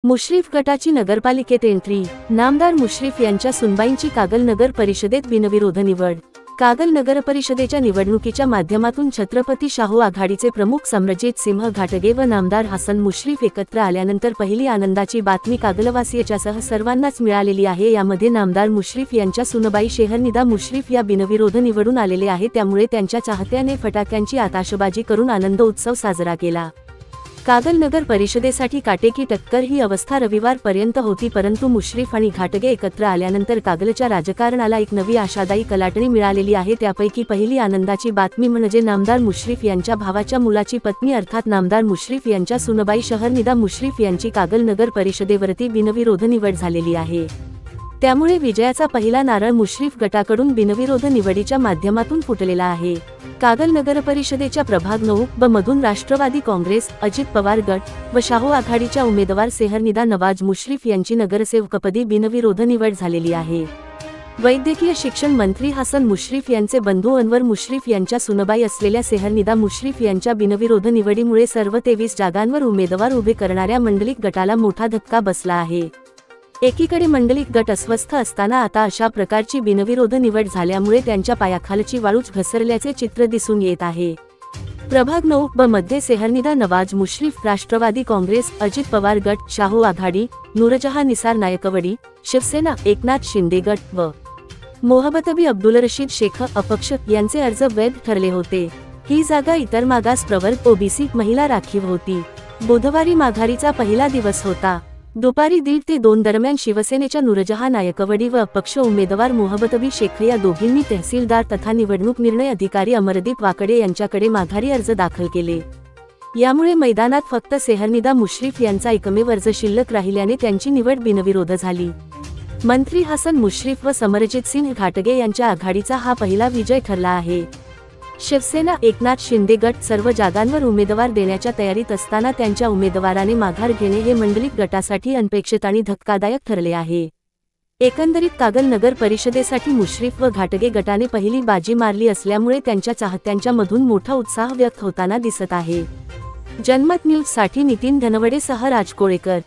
मुश्रीफ गटाची नगरपालिकेत एंट्री। नामदार मुश्रीफ यांच्या सुनबाईंची कागल नगर परिषदेत बिनविरोध निवड। कागल नगर परिषदेच्या निवडणुकीच्या माध्यमातून छत्रपती शाहू आघाडीचे प्रमुख सम्रजित सिंह घाटगे व नामदार हसन मुश्रीफ एकत्र आल्यानंतर पहिली आनंदाची बातमी कागलवासियाच्यासह सर्वांनाच मिळालेली आहे। यामध्ये नामदार मुश्रीफ यांच्या सुनबाई शेहरनिदा मुश्रीफ या बिनविरोध निवडून आलेले आहे, त्यामुळे त्यांच्या चाहत्याने फटाक्यांची आताशबाजी करून आनंद उत्सव साजरा केला। कागल नगर परिषदेसाठी काटेकी टक्कर ही अवस्था रविवारपर्यंत होती, परंतु मुश्रीफ आणि घाटगे एकत्र आल्यानंतर कागलच्या राजकारणाला एक नवी आशादायी कलाटणी मिळालेली आहे। त्यापैकी पहिली आनंदाची बातमी म्हणजे नामदार मुश्रीफ यांच्या भावाच्या मुलाची पत्नी अर्थात नामदार मुश्रीफ यांच्या सुनबाई शेहरनिदा मुश्रीफ यांची कागल नगर परिषदेवरती बिनविरोध निवड झालेली आहे। त्यामुळे विजयाचा पहिला नारळ मुश्रीफ गटाकडून बिनविरोध निवडीच्या माध्यमातून फुटलेला आहे। कागल नगर परिषदेच्या प्रभाग 9 ब मधून राष्ट्रवादी काँग्रेस, अजित पवार गट व शाहू आघाडीच्या उमेदवार शेहरनिदा नवाज मुश्रीफ यांची नगरसेवकपदी बिनविरोध निवड झालेली आहे। वैद्यकीय शिक्षण मंत्री हसन मुश्रीफ यांचे बंधू अनवर मुश्रीफ यांच्या सुनबाई असलेल्या शेहरनिदा मुश्रीफ यांच्या बिनविरोध निवडीमुळे सर्व 23 जागांवर उमेदवार उभे करणाऱ्या मंडलिक गटाला मोठा धक्का बसला आहे। एकीकडे मंडलिक गट अस्वस्थ असताना आता अशा प्रकारची बिनविरोध निवड झाल्यामुळे त्यांच्या पायाखालची वाळूच घसरल्याचे चित्र दिसून येत आहे। प्रभाग 9 ब मध्ये शेहरनिदा नवाज मुश्रीफ, राष्ट्रवादी काँग्रेस, अजित पवार गट, शाहू आघाडी, नूरजहां निसार नायकवडी, शिवसेना, एकनाथ शिंदे गट व मोहब्बतबी अब्दुल रशीद शेख अपक्ष यांचे अर्ज वैध ठरले होते। ही जागा इतर मागास प्रवर्ग ओबीसी महिला राखीव होती। बुधवारी माघारीचा पहिला दिवस होता। दुपारी 1:30 ते 2 दरम्यान शिवसेनेच्या नूरजहां नायकवडी व अपक्ष उमेदवार मोहब्बतबी शेख या दोघींनी तहसीलदार तथा निवडणूक निर्णय अधिकारी अमरदीप वाकडे यांच्याकडे माघारी अर्ज दाखल केले। यामुळे मैदानात फक्त शेहरनिदा मुश्रीफ यांचा एकमेव अर्ज शिल्लक राहिल्याने त्यांची निवड बिनविरोध झाली। मंत्री हसन मुश्रीफ व समरजित सिंह घाटगे यांच्या आघाडीचा हा पहिला विजय ठरला आहे। शिवसेना, एकनाथ शिंदे गट सर्व जागांवर उमेदवार देण्याच्या तयारीत असताना त्यांच्या उमेदवाराने माघार घेणे हे मंडलिक गटासाठी अनपेक्षित आणि धक्कादायक ठरले आहे। एकंदरीत कागल नगर परिषदेसाठी मुश्रीफ व घाटगे गटाने पहिली बाजी मारली असल्यामुळे त्यांच्या चाहत्यांच्या मधून मोठा उत्साह व्यक्त होताना दिसत आहे। जनमत न्यूज साठी नितीन धनवडेसह राज कोळेकर।